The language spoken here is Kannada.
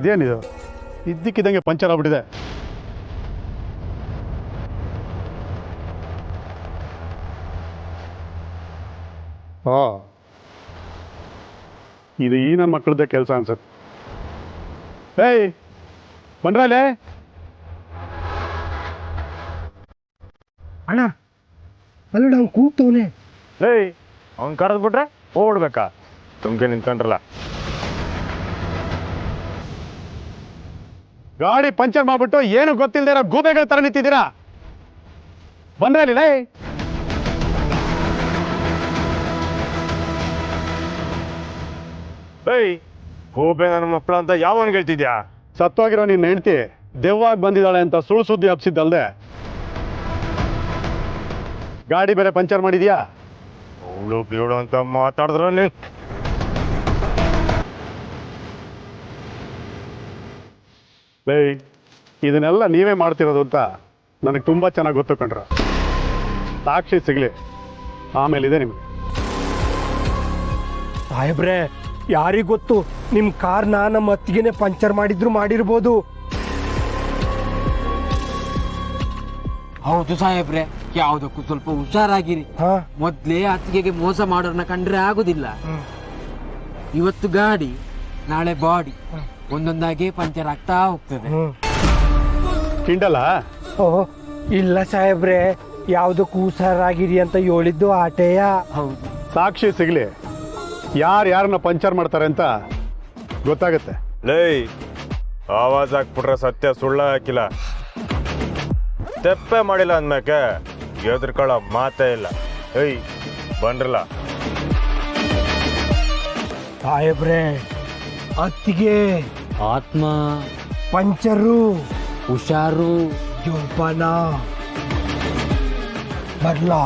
ಇದೇನಿದು ಇದ್ದಕ್ಕಿದ್ದಂಗೆ ಪಂಚರ್ ಆಗ್ಬಿಟ್ಟಿದೆ. ಓ, ಇದು ಈ ನನ್ನ ಮಕ್ಕಳದ್ದೇ ಕೆಲಸ ಅನ್ಸುತ್ತೆ. ಏಯ್ ಬಂದ್ರಲ್ಲೇ ಅಣ್ಣ ಅಲ್ಲ ನಾವು ಕೂಗ್ತವನೆ. ಏಯ್ ಅವ್ನು ಕರೆದ್ಬಿಟ್ರೆ ಓಡ್ಬೇಕಾ? ತುಮ್ಕೆ ನಿಂತ್ಕೊಂಡ್ರಲ್ಲ. ಗಾಡಿ ಪಂಚರ್ ಮಾಡ್ಬಿಟ್ಟು ಏನು ಗೊತ್ತಿಲ್ಲದೆ ಇರೋ ಗೂಬೆಗಳ ತರ ನಿಂತಿದ್ದೀರಾ. ಬಂದ್ರಲ್ಲ. ಏಯ್ ಹೋಬೆ ನನ್ನ ಮಕ್ಕಳು ಅಂತ ಯಾವನ್ ಹೇಳ್ತಿದ್ಯಾ? ಸತ್ತೋಗಿರೋ ನಿನ್ನ ಹೆಂಡ್ತಿ ದೆವ್ವಾಗಿ ಬಂದಿದ್ದಾಳೆ ಅಂತ ಸುಳ್ಳು ಸುದ್ದಿ ಹಬ್ಸಿದ್ದಲ್ದೆ ಗಾಡಿ ಬೇರೆ ಪಂಚರ್ ಮಾಡಿದ್ಯಾ? ಅವಳು ಬೀಳು ಅಂತ ಮಾತಾಡಿದ್ರ ನೀನು. ಏಯ್ ಇದನ್ನೆಲ್ಲ ನೀವೇ ಮಾಡ್ತಿರೋದು ಅಂತ ನನಗೆ ತುಂಬ ಚೆನ್ನಾಗಿ ಗೊತ್ತು ಕಣ್ರ. ಸಾಕ್ಷಿ ಸಿಗಲಿ ಆಮೇಲೆ ಇದೆ ನಿಮಗೆ. ಸಾಹೇಬ್ರೆ ಯಾರಿಗ್ ಗೊತ್ತು, ನಿಮ್ಮ ಕಾರ್ನ ನಮ್ಮ ಅತ್ತಿಗೆನೆ ಪಂಚರ್ ಮಾಡಿರ್ಬೋದು. ಹೌದು ಸಾಹೇಬ್ರೆ, ಯಾವ್ದಕ್ಕೂ ಸ್ವಲ್ಪ ಹುಷಾರಾಗಿರಿ. ಹಾ ಮೊದ್ಲೇ ಅತ್ತಿಗೆಗೆ ಮೋಸ ಮಾಡೋರ್ನ ಕಂಡ್ರೆ ಆಗುದಿಲ್ಲ. ಇವತ್ತು ಗಾಡಿ, ನಾಳೆ ಬಾಡಿ, ಒಂದೊಂದಾಗೆ ಪಂಚರ್ ಆಗ್ತಾ ಹೋಗ್ತದೆ. ಕಿಂಡಲ್ಲ ಓಹ್ ಇಲ್ಲ ಸಾಹೇಬ್ರೆ, ಯಾವ್ದಕ್ಕೂ ಹುಷಾರಾಗಿರಿ ಅಂತ ಹೇಳಿದ್ದು ಆಟೆಯ. ಹೌದು. ಸಾಕ್ಷಿ ಸಿಗಲಿ ಯಾರನ್ನ ಪಂಚರ್ ಮಾಡ್ತಾರೆ ಅಂತ ಗೊತ್ತಾಗತ್ತೆ. ಲೈ ಆವಾಜ್ ಹಾಕ್ಬಿಟ್ರೆ ಸತ್ಯ ಸುಳ್ಳ ಹಾಕಿಲ್ಲ. ತೆಪ್ಪೆ ಮಾಡಿಲ್ಲ ಅಂದ್ಮ್ಯಾಕೆ ಎದ್ರಕೊಳ್ಳೋ ಮಾತೇ ಇಲ್ಲ. ಏಯ್ ಬಂದ್ರಲ್ಲ. ಸಾಹೇಬ್ರೆ ಅತ್ತಿಗೆ ಆತ್ಮ, ಪಂಚರು, ಹುಷಾರು, ಜೋಪಾನ ಬರ್ಲಾ.